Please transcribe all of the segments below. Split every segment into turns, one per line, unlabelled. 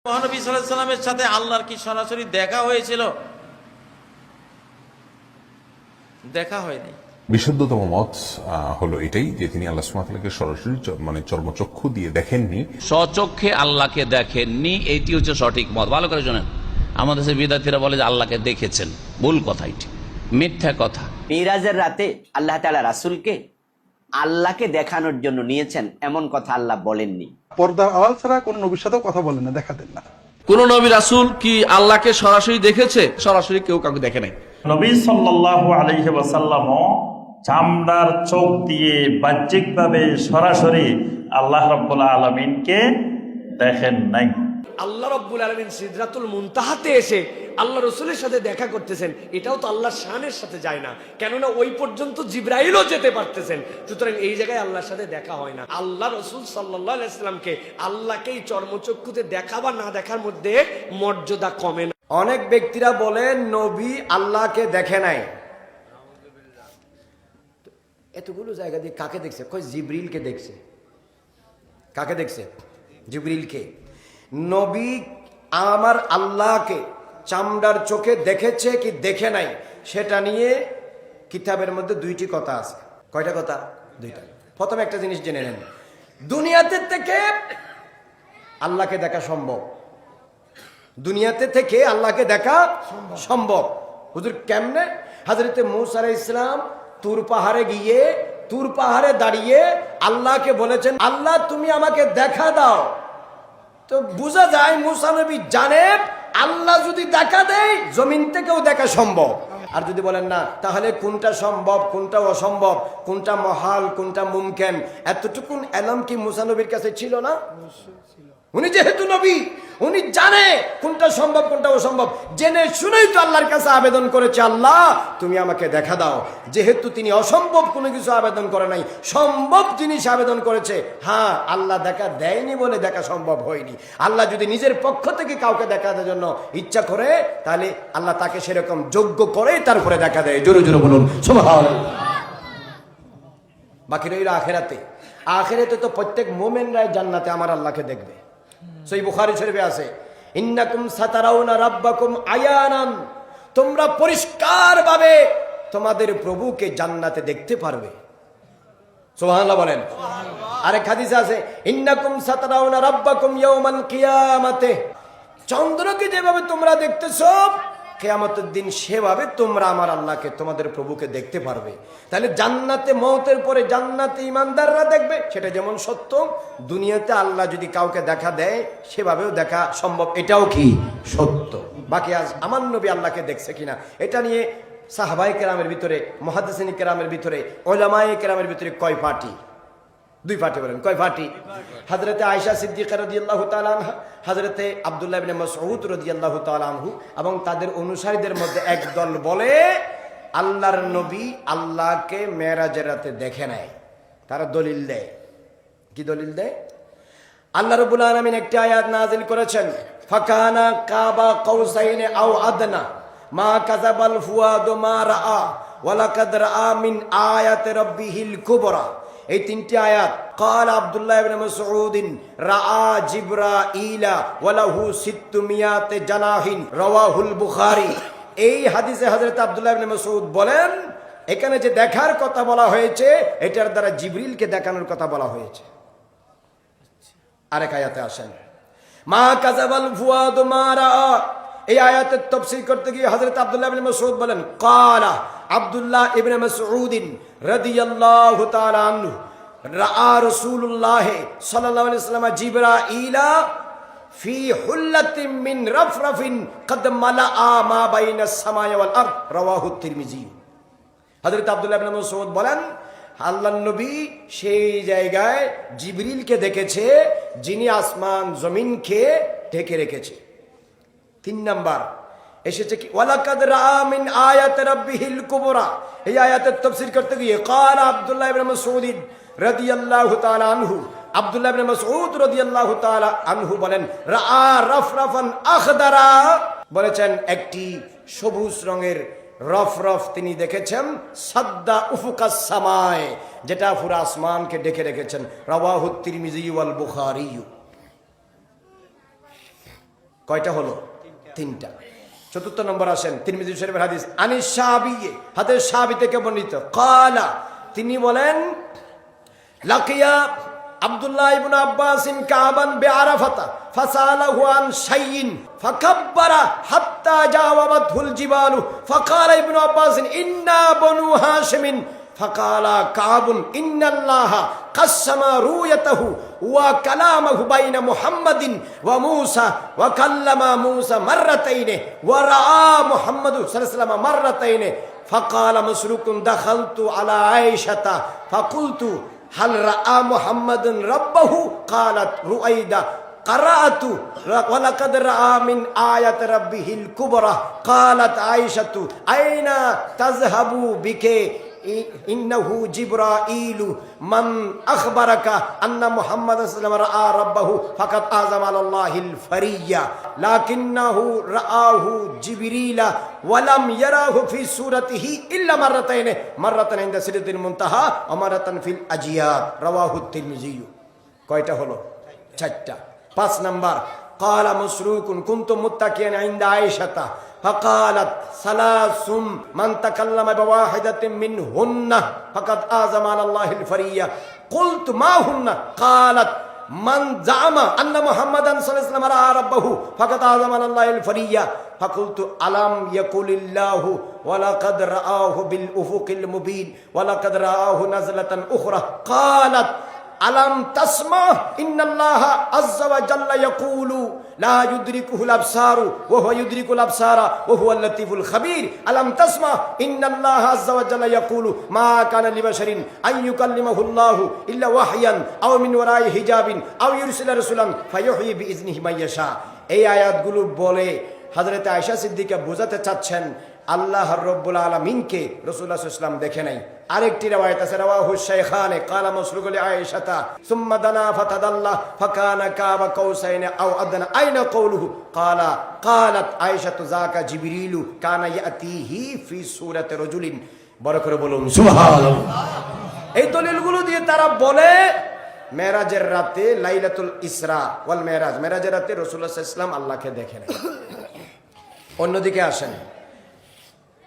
মহানবী সাল্লাল্লাহু আলাইহি সাল্লামের সাথে আল্লাহর কি সরাসরি দেখা হয়েছিল? দেখা হয়নি।
বিশুদ্ধতম মত হলো এটাই যে তিনি আল্লাহ সুবহানাহু ওয়া তাআলাকে সরাসরি চর্মচক্ষু দিয়ে দেখেননি,
স্বচক্ষে আল্লাহকে দেখেননি। এইটি হচ্ছে সঠিক মত। ভালো করে শোনেন, আমাদের দেশে বিদ্যার্থীরা বলে যে আল্লাহকে দেখেছেন। ভুল কথা, এটি মিথ্যা কথা।
মিরাজের রাতে আল্লাহ তাআলা রাসূলকে আল্লাহকে দেখানোর জন্য নিয়েছেন, এমন কথা আল্লাহ বলেননি।
পর্দার আড়াল ছাড়া কোন নবীর সাথেও কথা বলেন না, দেখাতেন না।
কোন নবী রাসূল কি আল্লাহকে সরাসরি দেখেছে? সরাসরি কেউ কাউকে দেখে নাই।
নবী সাল্লাল্লাহু আলাইহি ওয়াসাল্লামও চামড়ার চোখ দিয়ে বাহ্যিকভাবে সরাসরি আল্লাহ রাব্বুল আলামিনকে দেখেন নাই।
আল্লাহ রাব্বুল আলামিন সিদরাতুল মুনতাহাতে এসে আল্লাহ রাসূলের সাথে দেখা করতেছেন, এটাও তো আল্লাহর শানের সাথে যায় না, কেননা ওই পর্যন্ত জিবরাইলও যেতে পারতেছেন। সুতরাং এই জায়গায় আল্লাহর সাথে দেখা হয় না। আল্লাহ রাসূল সাল্লাল্লাহু আলাইহি সাল্লামকে আল্লাহকেই চর্মচক্ষুতে দেখা বা না দেখার মধ্যে মর্যাদা কমে না। অনেক ব্যক্তিরা বলেন নবী আল্লাহকে দেখে নাই। এতগুলো জায়গা দিয়ে কাকে দেখছে? কই জিবরিলকে দেখছে। কাকে দেখছে? জিবরিলকে। নবী আমার আল্লাহকে চামড়ার চোখে দেখেছে কি দেখে নাই, সেটা নিয়ে কিতাবের মধ্যে দুইটি কথা আছে। কয়টা কথা? দুইটা। প্রথমে একটা জিনিস জেনে নেন, দুনিয়াতে থেকে আল্লাহকে দেখা সম্ভব। দুনিয়াতে থেকে আল্লাহকে দেখা সম্ভব। হুজুর কেমনে? হযরতে মূসা আলাইহিস সালাম তুর পাহাড়ে গিয়ে তুর পাহাড়ে দাঁড়িয়ে আল্লাহকে বলেছেন, আল্লাহ তুমি আমাকে দেখা দাও। তো বোঝা যায় মূসা নবী জানেন আল্লাহ যদি দেখা দেয় জমিন থেকেও দেখা সম্ভব। আর যদি বলেন না, তাহলে কোনটা সম্ভব কোনটা অসম্ভব, কোনটা মহাল কোনটা মুমকিন, এতটুকুন এলম কি মূসা নবীর কাছে ছিল না? উনি যেহেতু নবী, উনি জানে কোনটা সম্ভব কোনটা অসম্ভব। জেনে শুনেই তো আল্লাহর কাছে আবেদন করেছে, আল্লাহ তুমি আমাকে দেখা দাও। যেহেতু তিনি অসম্ভব কোনো কিছু আবেদন করে নাই, সম্ভব জিনিস আবেদন করেছে। হ্যাঁ, আল্লাহ দেখা দেয়নি বলে দেখা সম্ভব হয়নি। আল্লাহ যদি নিজের পক্ষ থেকে কাউকে দেখার জন্য ইচ্ছা করে, তাহলে আল্লাহ তাকে সেরকম যোগ্য করে তারপরে দেখা দেয়। জোরে জোরে বলুন সুবহানাল্লাহ। বাকি রইল আখিরাতে। আখিরাতে তো প্রত্যেক মুমিনরাই জান্নাতে আমার আল্লাহকে দেখবে। সহিহ বুখারী শরীফে আছে, ইন্নাকুম সাতারাউনা রাব্বাকুম আয়ানান, তোমরা পরিষ্কারভাবে তোমাদের প্রভুকে জান্নাতে দেখতে পারবে। সুবহানাল্লাহ বলেন। আরেক হাদিসে আছে, ইন্নাকুম সাতারাউনা রাব্বাকুম ইয়াউমাল কিয়ামাতে, চন্দ্রকে যেভাবে তোমরা দেখতেছো কিয়ামতের দিন সেভাবে তোমরা আমার আল্লাহকে তোমাদের প্রভুকে দেখতে পারবে। তাহলে জান্নাতে মওতের পরে জান্নাতে ইমানদাররা দেখবে, সেটা যেমন সত্য, দুনিয়াতে আল্লাহ যদি কাউকে দেখা দেয় সেভাবেও দেখা সম্ভব, এটাও কি সত্য। বাকি আজ আমার নবী আল্লাহকে দেখছে কিনা, এটা নিয়ে সাহাবায়ে কেরামের ভিতরে, মুহাদ্দিসিনে কেরামের ভিতরে, উলামায়ে কেরামের ভিতরে কয় পার্টি? দুই পার্টি। বলেন কয় পার্টি? হযরতে আয়েশা সিদ্দিকা রাদিয়াল্লাহু তাআলা আনহা, হযরতে আব্দুল্লাহ ইবনে মাসউদ রাদিয়াল্লাহু তাআলা আনহু এবং তাদের অনুসারীদের মধ্যে এক দল বলে আল্লাহর নবী আল্লাহকে মেরাজের রাতে দেখে নাই। তারা দলিল দেয়। কি দলিল দেয়? আল্লাহ রাব্বুল আলামিন একটি আয়াত নাযিল করেছেন, ফাকানা কাবা কাউসাইন আও আদনা মা কাযাবাল ফুয়াদু মা রাআ ওয়ালাকাদ রাআ মিন আয়াতি রাব্বিহিল কুবরা। এই তিনটি আয়াত, ক্বাল আব্দুল্লাহ ইবনে মাসউদ রাআ জিবরাইলা ওয়ালাহু 600 জানাহিন, রাওয়াহুল বুখারী। এই হাদিসে হযরত আব্দুল্লাহ ইবনে মাসউদ বলেন, এখানে যে দেখার কথা বলা হয়েছে এটার দ্বারা জিবরিলকে দেখানোর কথা বলা হয়েছে। আরেক আয়াতে আসেন, মা কাযাবাল ফুয়াদু মা রাআ। এই আয়াতের তাফসীর করতে গিয়ে হযরত আব্দুল্লাহ ইবনে মাসউদ বলেন, ক্বালা আব্দুল্লাহ ইবনে মাসউদ রাদিয়াল্লাহু তাআলা আনহু রাআ রাসূলুল্লাহ সাল্লাল্লাহু আলাইহি ওয়াসাল্লাম জিবরাইলা ফি হুল্লাতিন মিন রাফরাফিন কদ মালাআ মা বাইনাস সামাই ওয়াল আরদ, রাওয়াহু তিরমিজি। হযরত আব্দুল্লাহ ইবনে মাসউদ বলেন, আল্লাহর নবী সেই জায়গায় জিবরিলকে দেখেছে যিনি আসমান জমিনকে ঢেকে রেখেছে। 3 নাম্বার এসেছে কি, ওয়ালাকাদ রাআ মিন আয়াতি রাব্বিহিল কুবরা। এই আয়াতের তাফসীর করতে গিয়ে ক্বাল আব্দুল্লাহ ইবনে মাসউদ রাদিয়াল্লাহু তাআলা আনহু, আব্দুল্লাহ ইবনে মাসউদ রাদিয়াল্লাহু তাআলা আনহু বলেন, রাআ রাফরাফান আখদারা, বলেছেন একটি সবুজ রঙের রফরফ তিনি দেখেছেন, সাদ্দা উফুকাস সামায়, যেটা পুরো আসমানকে ঢেকে রেখেছেন। রাওয়াহু তিরমিজি ওয়াল বুখারী। কয়টা হলো? 3টা। চতুর্থ নম্বর আসেন তিরমিজি শরীফের হাদিস, আনিস সাহাবী, হাদিস সাহাবী থেকে বর্ণিত, ক্বালা, তিনি বলেন, লাকিয়া আব্দুল্লাহ ইবনে আব্বাস কাবান বিআরাফাতা ফাসালাহু আন শাইইন ফাকাব্বারা হাত্তা জাওয়াবাতহুল জিবালু ফাকালা ইবনে আব্বাস ইন্না বনু হাশিমিন ফাকালা কাবুন ইন্নাল্লাহা কাসসামা রুয়াতাহু ওয়া কালামাহু বাইনা মুহাম্মাদিন ওয়া মূসা ওয়া কাল্লামা মূসা মাররাতাইন ওয়া রাআ মুহাম্মাদু সাল্লাল্লাহু আলাইহি ওয়াসাল্লাম মাররাতাইন ফাকালা মাসরুকুন দাখালতু আলা আয়েশাতা ফাকুলতু হাল রাআ মুহাম্মাদুন রাব্বাহু ক্বালাত রুআইদা قرأت ولقد رأى من آيات ربه الكبرى قالت عائشة أين تذهب بك إنه جبرائيل من أخبرك أن محمد صلى الله عليه وسلم رأى ربه فقد أعظم على الله الفرية لكنه رآه جبريل ولم يراه في صورته إلا مرتين، مرة عند سدرة المنتهى ومرة في الأجياد، رواه الترمذي। কয়টা হলো? 4টা। 5 নাম্বার, قال مسروق كنت متكئا عند عائشة فقالت ثلاث من تكلم بواحدة منهن فقد أعظم على الله الفرية، قلت ما هن؟ قالت من زعم أن محمدا صلى الله عليه وسلم رأى ربه فقد أعظم على الله الفرية، فقلت ألم يقل الله ولقد رآه بالأفق المبين ولقد رآه نزلة أخرى، قالت ألم تسمع إن الله عز وجل يقول لا يدركه الأبصار وهو يدرك الأبصار وهو اللطيف الخبير، ألم تسمع إن الله عز وجل يقول ما كان لبشر أن يكلمه الله إلا وحيا أو من وراء حجاب أو يرسل رسولا فيحيي بإذنه من يشاء। এই আয়াতগুলো বলে হযরত আয়েশা সিদ্দিকা বোঝাতে চাচ্ছেন আল্লাহ রাব্বুল আলামিনকে রাসূলুল্লাহ সাল্লাল্লাহু আলাইহি ওয়াসাল্লাম দেখে নাই। আরেকটি riwayat আছে, রাওয়াহু শাইখানে, ক্বালা মাসরুক লি আয়েশাতা সুম্মা দানা ফাতাদাল্লা ফাকানা কাবা কাউসাইন আও আদনা আইনা কওলুহু ক্বালা ক্বালাত আয়েশাতু যাকা জিবরিলু কানা ইয়াতিহি ফি সূরাতি রাজুলিন। বড় করে বলুন সুবহানাল্লাহ। এই দলিলগুলো দিয়ে তারা বলে মেরাজের রাতে, লাইলাতুল ইসরা ওয়াল মেরাজ, মেরাজের রাতে রাসূলুল্লাহ সাল্লাল্লাহু আলাইহি ওয়াসাল্লাম আল্লাহকে দেখেন। অন্যদিকে আসেন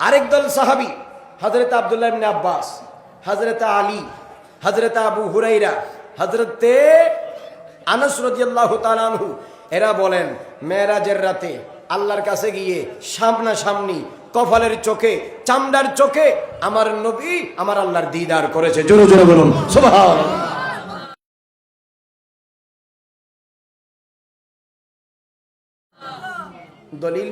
আরেক দল সাহাবী, হযরত আব্দুল্লাহ ইবনে আব্বাস, হযরত আলী, হযরত আবু হুরাইরা, হযরত আনাস রাদিয়াল্লাহু তাআলা আনহু, এরা বলেন মেরাজের রাতে আল্লাহর কাছে গিয়ে সামনাসামনি কপালের চোখে, চামড়ার চোখে আমার নবী আমার আল্লাহর দিদার করেছে। জোরে জোরে বলুন সুবহানাল্লাহ। দলিল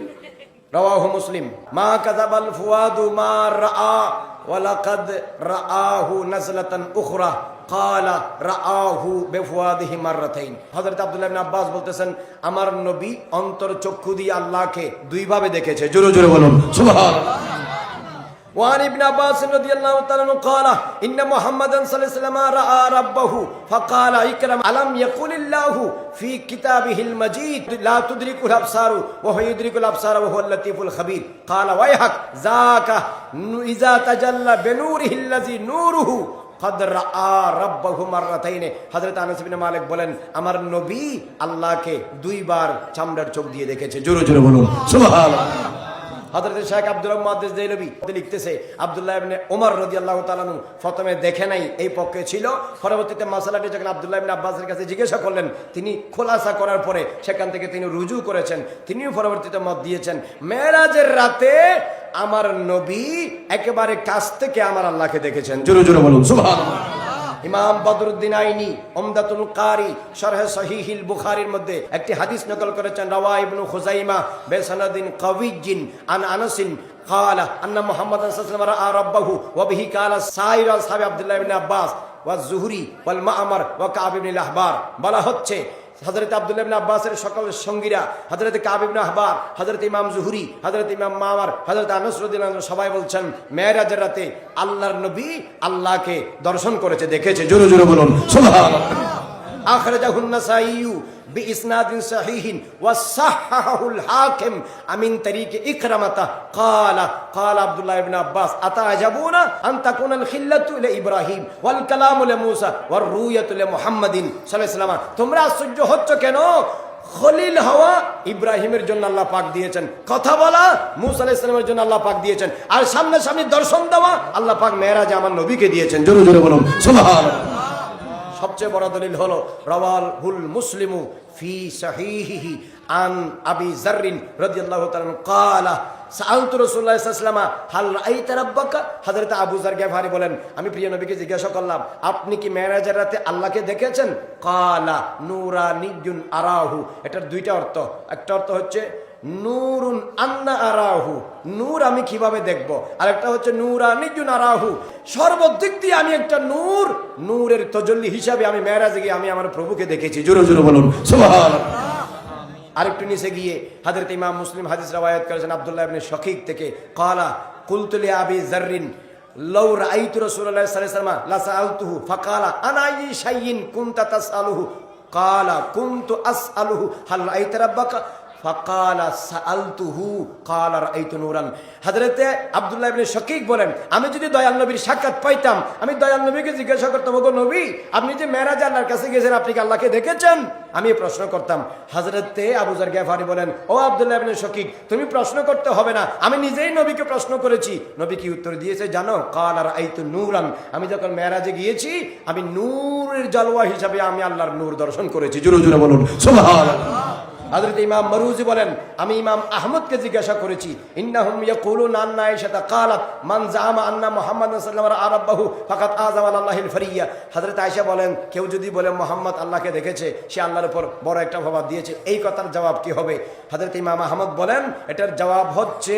রাওয়াহু মুসলিম, মা কাযাবাল ফুয়াদু মা রাআ ওয়ালাকাদ রাআহু নাজলাতান উখরা ক্বালা রাআহু বিফুয়াদিহি মাররাতাইন। হযরত আব্দুল্লাহ ইবনে আব্বাস বলতেছেন আমার নবী অন্তর চক্ষু দিয়ে আল্লাহকে 2 ভাবে দেখেছে। জোরে জোরে বলুন সুবহানাল্লাহ। وعن ابن عباس رضي الله تعالى عنه قال إن محمدا صلى الله عليه وسلم رأى ربه فقال إكرم ألم يقل الله في كتابه المجيد لا تدرك الأبصار وهو يدرك الأبصار وهو اللطيف الخبير، قال ويحك ذاك إذا تجلى بنوره الذي نوره قد رأى ربه مرتين। হযরত আনাস ইবনে মালিক বলেন আমার নবী আল্লাহকে 2 বার চামড়ার চোখ দিয়ে দেখেছে। জোরে জোরে বলুন সুবহানাল্লাহ। হযরত শেখ আব্দুল মুহাদ্দিস দেহলভী লিখতেছে আব্দুল্লাহ ইবনে ওমর রাদিয়াল্লাহু তাআলা আনহু প্রথমে দেখে নাই, এই পক্ষে ছিল। পরবর্তীতে মাসালাটি যখন আব্দুল্লাহ ইবনে আব্বাসের কাছে জিজ্ঞাসা করলেন, তিনি খোলাসা করার পরে সেখান থেকে তিনি রুজু করেছেন, তিনিও পরবর্তীতে মত দিয়েছেন মেরাজের রাতে আমার নবী একেবারে কাছ থেকে আমার আল্লাহকে দেখেছেন। জোরে জোরে বলুন সুবহানাল্লাহ। ইমাম বদরুদ্দিন আইনি উমদাতুল কারি শরহ সহিহুল বুখারীর মধ্যে একটি হাদিস নকল করেছেন, রাওয়া ইবনু খুজাইমা বিসনাদিন কাওয়িয়্যিন আন আনাসিন قال أن محمد صلى الله عليه وسلم رأى ربه وبه قال سائر أصحاب عبد الله بن عباس والزهري والمعمر وكعب بن الأحبار। বলা হচ্ছে হযরত আব্দুল্লাহ ইবনে আব্বাসের সকল সঙ্গীরা, হযরত কাব ইবনে আহবার, হযরত ইমাম জুহরি, হযরত ইমাম মামার, হযরত আনাস রাদিয়াল্লাহু আনহু সবাই বলছেন মেরাজের রাতে আল্লাহর নবী আল্লাহকে দর্শন করেছে, দেখেছে। জোরে জোরে বলুন সুবহানাল্লাহ। আখরাজাহুন নাসাঈ بإسناد صحيح وصححه الحاكم من طريق إكرمة قال عبد الله بن عباس أتعجبون أن تكون الخلة لإبراهيم والكلام لموسى والرؤية لمحمد صلى الله عليه وسلم। তোমরা আশ্চর্য হচ্ছ কেন খলিল হওয়া ইব্রাহিমের জন্য আল্লাহ পাক দিয়েছেন, কথা বলা মুসা আলাইহিস সালামের জন্য আল্লাহ পাক দিয়েছেন, আর সামনাসামনি দর্শন দেওয়া আল্লাহ পাক মেরাজে আমার নবীকে দিয়েছেন। জোরে জোরে বলুন সুবহানাল্লাহ। সবচেয়ে বড় দলিল হলো রাওয়াহুল মুসলিমু ফি সাহিহিহি আন আবি যাররিন রাদিয়াল্লাহু তাআলা ক্বালা সাআলতু রাসূলুল্লাহ সাল্লাল্লাহু আলাইহি ওয়াসাল্লাম হাল রাআইতা রাব্বাকা। হযরত আবু যার গিফারি বলেন, আমি প্রিয় নবীকে জিজ্ঞাসা করলাম, আপনি কি মেরাজের রাতে আল্লাহকে দেখেছেন? ক্বালা নূরানিয়্যুন আরাহু। এটার দুইটা অর্থ, একটা অর্থ হচ্ছে নূরুন আন্না আরাহু, নূর আমি কিভাবে দেখব, আর একটা হচ্ছে নূরানিয়্যুন আরাহু, সর্বদিক দিয়ে আমি একটা নূর, নূরের তাজাল্লি হিসাবে আমি মেরাজে গিয়ে আমি আমার প্রভুকে দেখেছি। জোরে জোরে বলুন সুবহানাল্লাহ। আরেকটু নিচে গিয়ে হযরত ইমাম মুসলিম হাদিস রাওয়ায়াত করেছেন আব্দুল্লাহ ইবনে শাকিক থেকে, ক্বালা কুলতু লি আবি যাররিন লাউ রাআইতু রাসূলুল্লাহ সাল্লাল্লাহু আলাইহি ওয়াসাল্লাম লাসাআলতুহু ফাকালা আনা আইয়ি শাইইন কুনতা তাসআলুহু ক্বালা কুনতু আসআলুহু হাল রাআইতা রাব্বাকা ফাকালা সাআলতুহু ক্বালা রাআইতু নূরান। হযরতে আব্দুল্লাহ ইবনে শাকিক বলেন, আমি যদি দয়াল নবীর সাক্ষাৎ পাইতাম, আমি দয়াল নবীকে জিজ্ঞাসা করতাম, ওগো নবী, আপনি যে মেরাজে আল্লাহর কাছে গেছেন, আপনি কি আল্লাহকে দেখেছেন? আমি প্রশ্ন করতাম। হযরতে আবু যার গিফারি বলেন, ও আব্দুল্লাহ ইবনে শাকিক, তুমি প্রশ্ন করতে হবে না, আমি নিজেই নবীকে প্রশ্ন করেছি। নবী কি উত্তর দিয়েছে জানো? ক্বালা রাআইতু নূরান। আমি যখন মেরাজে গিয়েছি, আমি নূরের জালওয়া হিসাবে আমি আল্লাহর নূর দর্শন করেছি। জোরে জোরে বলুন সুবহানাল্লাহ। হযরত ইমাম মারুজি বলেন, আমি ইমাম আহমদকে জিজ্ঞাসা করেছি, ইন্নাহুম ইয়াকুলুনা আন্না আয়েশা ক্বালাত মান জাআমা আন্না মুহাম্মাদান সাল্লাল্লাহু আলাইহি ওয়া রাব্বাহু ফাকাদ আযামা আল্লাহিল ফারিয়া। হযরত আয়েশা বলেন, কেউ যদি বলে মুহাম্মদ আল্লাহকে দেখেছে, সে আল্লাহর উপর বড় একটা প্রভাব দিয়েছে, এই কথার জবাব কি হবে? হযরত ইমাম আহমদ বলেন, এটার জবাব হচ্ছে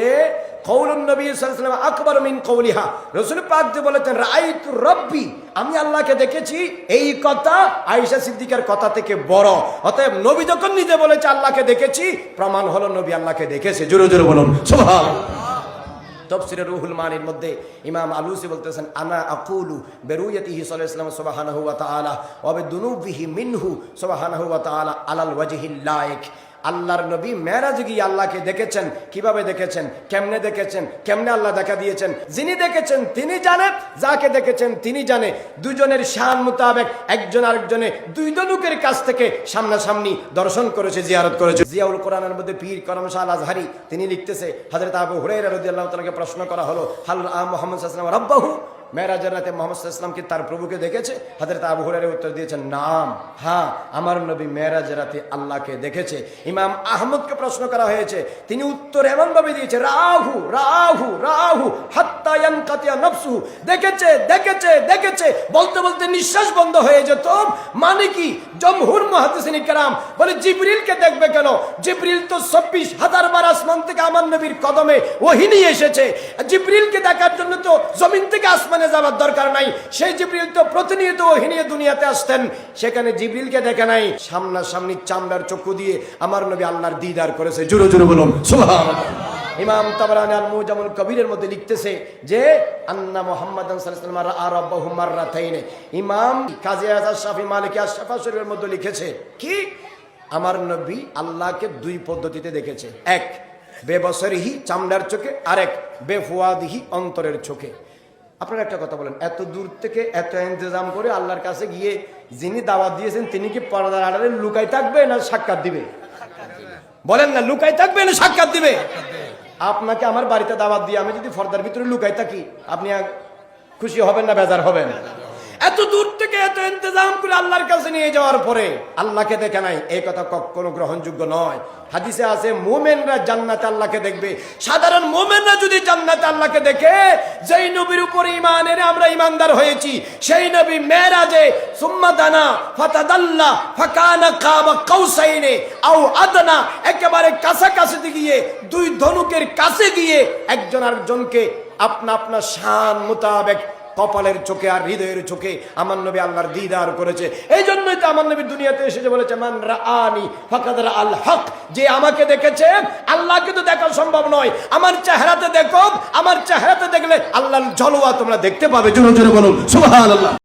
কওলুন নবী সাল্লাল্লাহু আলাইহি ওয়াসাল্লাম আকবার মিন কওলিহা। রাসূল পাক যে বলেছেন রাআইতু রাব্বি, আমি আল্লাহকে দেখেছি, এই কথা আয়েশা সিদ্দিকার কথা থেকে বড়। অতএব নবী যখন নিজে বলেছে আল্লাহকে দেখেছি, প্রমাণ হলো নবী আল্লাহকে দেখেছে। জোরে জোরে বলুন সুবহানাল্লাহ। তাফসীরে রুহুল মানির মধ্যে ইমাম আলুসি বলতেছেন, আনা আকুলু বিরুয়াতিহি সাল্লাল্লাহু আলাইহি ওয়াসাল্লাম সুবহানাহু ওয়া তাআলা ওয়া বিদুনুবিহি মিনহু সুবহানাহু ওয়া তাআলা আলাল ওয়াজহিল লায়েক। আল্লাহর নবী মেরাজে গিয়ে আল্লাহকে দেখেছেন। কিভাবে দেখেছেন, কেমনে দেখেছেন, কেমনে আল্লাহ দেখা দিয়েছেন? যিনি দেখেছেন তিনি জানেন, যাকে দেখেছেন তিনি জানে। দুজনের শান মোতাবেক একজন আরেকজনে দুই লোকের কাছ থেকে সামনাসামনি দর্শন করেছে, জিয়ারত করেছে। জিয়াউল কোরআনের মধ্যে পীর করম শাহ আল আজহারি তিনি লিখতেছে, হযরত আবু হুরায়রা রাদিয়াল্লাহু তাআলাকে প্রশ্ন করা হলো, হাল রাআ মুহাম্মদ সাল্লাল্লাহু আলাইহি ওয়াসাল্লাম রাব্বাহু, মেরাজের রাতে মুহাম্মদ সাল্লাল্লাহু আলাইহি ওয়াসাল্লাম কি তার প্রভুকে দেখেছে? হযরত আবু হুরায়রা উত্তর দিয়েছেন, নাম, হ্যাঁ, আমার নবী মেরাজের রাতে আল্লাহকে দেখেছে। ইমাম আহমদকে প্রশ্ন করা হয়েছে, তিনি উত্তর এমন ভাবে দিয়েছে, রাহু রাহু রাহু হাত্তা ইয়ানকাতিয়া নাফসুহু, দেখেছে দেখেছে দেখেছে বলতে বলতে নিঃশ্বাস বন্ধ হয়ে যেত। মানে কি? জমহুর মুহাদ্দিসিন কিরাম বলে, জিবরিলকে দেখবে কেন? জিবরিল তো ২৪,০০০ বার আসমান থেকে আমার নবীর কদমে ওহী নিয়ে এসেছে। জিবরিলকে দেখার জন্য তো জমিন থেকে আসমান যাবার দরকার নাই। সেই জিবরিল তো প্রতিনিয়ত ওহী নিয়ে দুনিয়াতে আসতেন, সেখানে জিবরিলকে দেখে নাই, সামনাসামনি চামড়ার চক্ষু দিয়ে আমার নবী আল্লাহর দিদার করেছে। জোরে জোরে বলুন সুবহানাল্লাহ। ইমাম তাবরানী আল মুজামুল কবিরের মধ্যে লিখতেছে যে আন্না মুহাম্মাদান সাল্লাল্লাহু আলাইহি ওয়া সাল্লাম রাআ রাব্বাহু মাররাতাইন। ইমাম কাজী আযহার শাফি মালিকি আশ-শাফা শরীফের মধ্যে লিখেছে কি, আমার নবী আল্লাহকে দুই পদ্ধতিতে দেখেছে, এক বেবসরিহি চামড়ার চোখে, আরেক বেফুয়াদিহি অন্তরের চোখে। আপনারা একটা কথা বলেন, এত দূর থেকে এত ইন্তজাম করে আল্লাহর কাছে গিয়ে যিনি দাওয়াত দিয়েছেন তিনি কি পর্দার আড়ালে লুকাই থাকবে না সাক্ষাৎ দিবে? বলেন না, লুকাই থাকবে না সাক্ষাৎ দিবে? আপনাকে আমার বাড়িতে দাওয়াত দিয়ে আমি যদি পর্দার ভিতরে লুকাই থাকি, আপনি খুশি হবেন না বেজার হবেন? এত দূর থেকে এত ইন্তজাম করে আল্লাহর কাছে নিয়ে যাওয়ার পরে আল্লাহকে দেখে নাই, এই কথা কখনো গ্রহণযোগ্য নয়। হাদিসে আছে মুমিনরা জান্নাতে আল্লাহকে দেখবে। সাধারণ মুমিনরা যদি জান্নাতে আল্লাহকে দেখে, যেই নবীর উপর ঈমান এনে আমরা ঈমানদার হয়েছি, সেই নবী মেরাজে সুম্মা দানা ফাতাদাল্লা ফাকানা কাবা কাউসাইনে আও আদনা, একেবারে কাছাকাছি গিয়ে দুই ধনুকের কাছে গিয়ে একজন আরেকজনকে আপনা আপনা শান মোতাবেক কপালের চোখে আর হৃদয়ের চোখে আমার নবী আল্লাহর দিদার করেছে। এই জন্যই তো আমার নবী দুনিয়াতে এসে বলেছে, মান রাআনি ফাকাদ রাআল হক, যে আমাকে দেখেছে আল্লাহকে তো দেখা সম্ভব নয়, আমার চেহারাতে দেখো, আমার চেহারাতে দেখলে আল্লাহর জলওয়া তোমরা দেখতে পাবে। জোরে জোরে বলুন সুবহানাল্লাহ।